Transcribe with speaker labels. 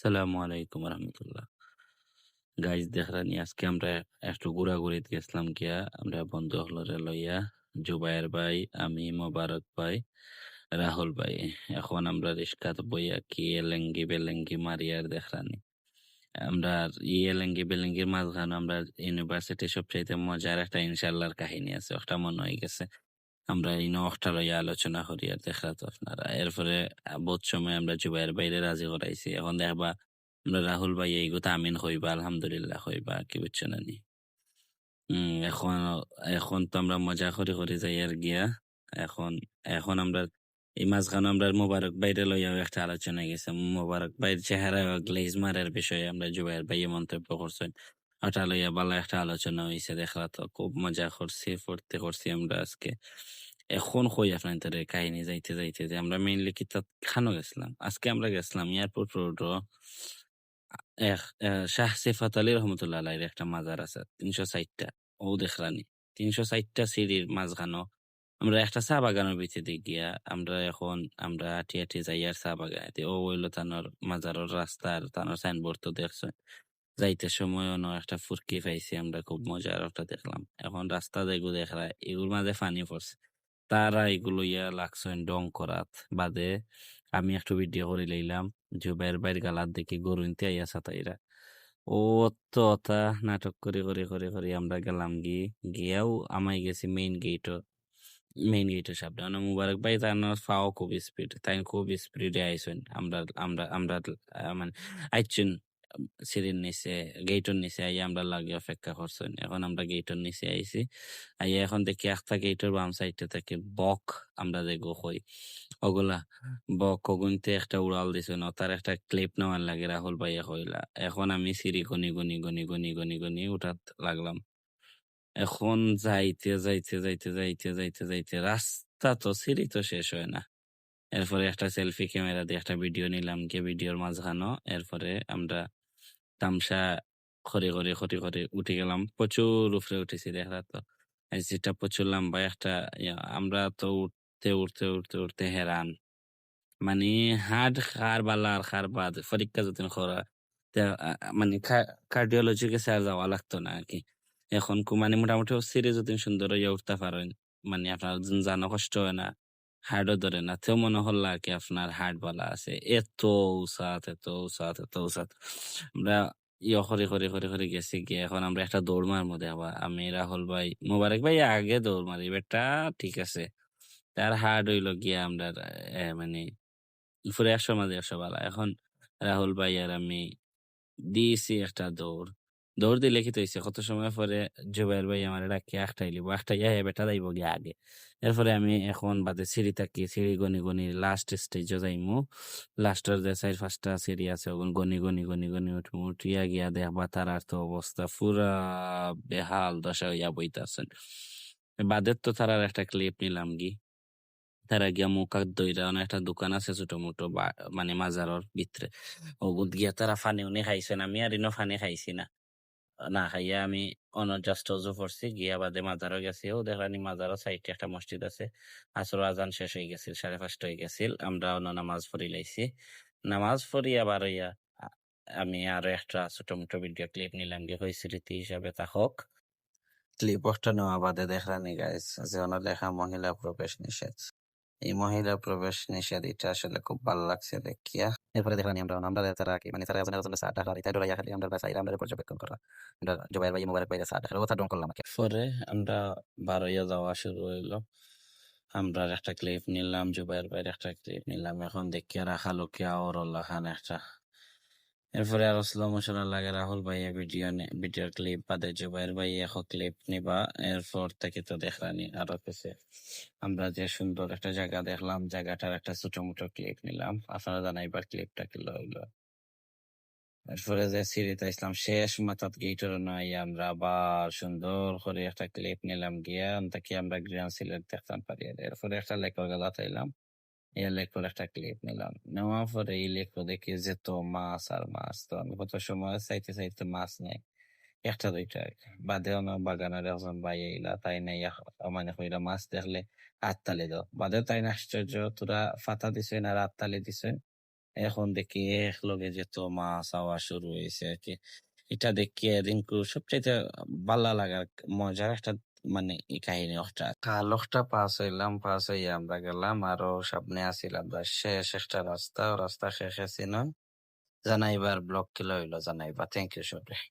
Speaker 1: আসসালামু আলাইকুম রহমতুল্লাহ। গাইজ দেখরানি আজকে আমরা একটু ঘোরাঘুরিতে গেছিলাম গিয়া আমরা বন্ধু হলরে লইয়া জুবায়ের ভাই, আমি, মোবারক ভাই, রাহুল ভাই। এখন আমরা রিস্কাত বইয়া কি এলেঙ্গি বেলেঙ্গি মারিয়ার দেখরানি আমরা এলেঙ্গি বেলেঙ্গির মাঝখানে আমরা ইউনিভার্সিটি সবচাইতে মজার একটা ইনশাল্লাহর কাহিনী আছে, একটা মনে হয়ে গেছে। আমরা ইনো একটা লইয়া আলোচনা করি আর দেখরা তো আপনারা এরপরে বহুত সময় আমরা জুবাইয়ের বাইরে রাজি করাইছি। এখন দেখবা আমরা রাহুল ভাই এইগুতা আমিন হইবা আলহামদুলিল্লাহ হইবা কি বুঝছো না নি। এখন এখন তো আমরা মজা করি করি যাই আর গিয়া এখন এখন আমরা এই মাঝখানে আমরা মোবারক বাইরে লইয়াও একটা আলোচনা গেছে। মোবারক ভাইয়ের চেহারা গ্লেজমারের বিষয়ে আমরা জুবাইর ভাইয়ে মন্তব্য করছেন, ওটা লইয়া ভালো একটা আলোচনা হয়েছে। দেখলা তো খুব মজা করছি, ফুর্তি করছি আমরা আজকে। এখন কই আপনার কাহিনী যাইতে যাইতে যে আমরা মেইনলি কিতাব খানো গেছিলাম। আজকে আমরা গেছিলাম এয়ারপোর্ট রোড শাহ সিফাত আলী রহমতুল্লাহ আলাইহির একটা মাজার আছে ৩৬০টা। ও দেখরানি ৩৬০টা সিঁড়ির মাঝখানো আমরা একটা চা বাগানের ভিতরে গিয়া আমরা হাঁটি হাঁটি যাই আর চা বাগানে ও হইলো তানোর মাজারের রাস্তা আর তানোর সাইনবোর্ড তো দেখছো। যাইতে সময় অন্য একটা ফুরকি পাইছি আমরা, খুব মজার একটা দেখলাম। এখন রাস্তা দেখবো দেখরা এগুলোর মাঝে পানি পড়ছে, তারা এগুলো ইয়া লাগছেন ডং করাত বাদে। আমি একটু ভিডিও করে লইলাম জুবাইর বাইর গালাত দেখি গরু ইনতে আইয়াছা তাইরা। ও তো অতা নাটক করে করে করে করে আমরা গেলাম গিয়াও আমাই গেছি মেইন গেটের সামনে। মানে মুবারক ভাই তার ফাও খুব স্পিড, তাই খুব স্পিডে আইসেন। আমরা মানে আইছেন সিঁড়ির নিচে, গেটের নিচে আইয়া আমরা লাগে অপেক্ষা করছেন। এখন আমরা গেটের নিচে আইছি, আইয়া এখন দেখি একটা গেটের বাম সাইডে থেকে বক আমরা দেখবো কই ওগুলা বক কগুনতে একটা উড়াল দিছে না, তার একটা ক্লিপ নেওয়ার লাগে রাহুল ভাইয়া কইলা। এখন আমি সিঁড়ি গনি গনি গনি গনি গনি গনি উঠাত লাগলাম। এখন যাইতে যাইতে যাইতে যাইতে যাইতে যাইতে রাস্তা তো সিঁড়ি তো শেষ হয় না। এরপরে একটা সেলফি ক্যামেরা দিয়ে একটা ভিডিও নিলাম, গিয়ে ভিডিওর মাঝখানো। এরপরে আমরা তামসা খড়ি করে উঠে গেলাম, প্রচুর উপরে উঠেছি। দেখা তো যেটা প্রচুর লম্বা একটা আমরা তো উঠতে উঠতে উঠতে উঠতে হেরান। মানে হাড় খার বালা আর খার বাদ পরীক্ষা যতদিন করা মানে কার্ডিওলজির কাছে আর যাওয়া লাগতো না আর কি। এখন মানে মোটামুটি সিরিজ যতদিন সুন্দর হইয়া উঠতে পারেন, মানে আপনার জানা কষ্ট হয় না, হার্ডও ধরে না, তেও মনে হল আর কি আপনার হার্ট বালা আছে। এত উসাত আমরা করে গেছি গিয়ে এখন আমরা একটা দৌড় মারবো দেখবা। আমি, রাহুল ভাই, মোবারক ভাই আগে দৌড় মারি বেটা, ঠিক আছে। তার হার্ড হইলো গিয়া আমরা মানে ফুরে ১০০ বালা। এখন রাহুল ভাই আর আমি দিয়েছি একটা দৌড়। দৌড় দিলে কি হইছে, কত সময় পরে জুবাইর ভাই আমার ডাকি একটাইলিব একটাইয়া হে বেটা যাইব গিয়ে আগে। এরপরে আমি এখন বাদে সিঁড়ি থাকি, সিঁড়ি গনি গনি লাস্ট স্টেজে যাইমু। লাস্টের যে ৪-৫টা সিঁড়ি আছে ওগুন গনি গনি গনি গনি উঠমু। উঠিয়া গিয়া দেখবা তারার তো অবস্থা পুরা বেহাল দশা হইয়া বইতাছেন। বাদের তো তারার একটা ক্লিপ নিলাম তারা গিয়া মুখ হাত ধইরা অনেক একটা দোকান আছে ছোট মোটো মানে মাজারর ভিতরে ওগুত গিয়া তারা ফানি উনি খাইছেন। আমি আর ইনো ফানি খাইছি না, না খাইয়া আমি জাস্ট অজু করছি, গিয়া বাদে মাজারও গেছি। ও দেখলানি মাজারও সাইডে একটা মসজিদ আছে। আসর আজান শেষ হয়ে গেছিল, ৫:৩০ হয়ে গেছিল। আমরা নামাজ পড়ি লাইছি। নামাজ পড়ি আবার হইয়া আমি আরো একটা ছোট মোটো ভিডিও ক্লিপ নিলাম গিয়ে কই স্মৃতি হিসাবে থাকক। ক্লিপ একটা নেওয়া বাদে দেখলানি গাইস যে ওনার লেখা মহিলা প্রবেশ নিষেধ। এই মহিলা প্রবেশ নিষেধ এটা আসলে খুব ভালো লাগছে দেখিয়া। এরপরে দেখলাম আমরা তারা কি মানে তারা একজনের চা টা তাই ডরাইয়া খালি আমরা চাইরা আমরা পর্যবেক্ষণ করা। আমরা জুবাইর ভাই মোবারক ভাই চা টা কথা ডং করলাম। পরে আমরা বারোইয়া যাওয়া শুরু হইলো। আমরা একটা ক্লিপ নিলাম, জুবাইর ভাইয়ের একটা ক্লিপ নিলাম। এখন দেখিয়া রাখা লোকে আর খান একটা। এরপরে আরো স্লো মোশনের লাগে রাহুল ভাইয়া ভিডিওর ক্লিপ বাদে জুবাইর ভাই এখন ক্লিপ নিবা। এরপর থেকে তো দেখলানি আরো কিছু আমরা যে সুন্দর একটা জায়গা দেখলাম, জায়গাটার একটা ছোট মোটো ক্লিপ নিলাম। আপনারা জানাইবার ক্লিপটা কি লইল। এরপরে যে সিঁড়িতে ইসলাম শেষ মাথাত গেটের নাই আমরা আবার সুন্দর করে একটা ক্লিপ নিলাম গিয়া তাকে আমরা গ্রিন সিলেট দেখতাম পারি। এরপরে একটা লেকর গেলা তাইলাম, এই লেকর একটা ক্লিপ নিলাম। নেওয়ার পরে এই লেকর দেখি যে তো মাছ আর মাছ, তো আমি কত সময় চাইতে চাইতে মাছ নেই, একটা দুইটা বাদে আমার বাগানের একজন ভাই এলা তাই নাই মানে কইরা মাছ দেখলে হাততালি দাও বাদে তাই না আশ্চর্য তোরা ফাতা দিছে না হাততালি দিছে। এখন দেখি একলগে যেত মাছ আওয়া শুরু হয়েছে আর কি। এটা দেখে রিঙ্কু সবচাইতে ভালো লাগার মজার একটা মানে এই কাহিনী ওটা কালকটা পাস হইলাম, পাস হইয়া আমরা গেলাম আরো সামনে আসিলাম শেষ একটা রাস্তা, ও রাস্তা শেষে ছিল জানাইবার ব্লক কিলো হইলো জানাইবা। থ্যাংক ইউ সবাই।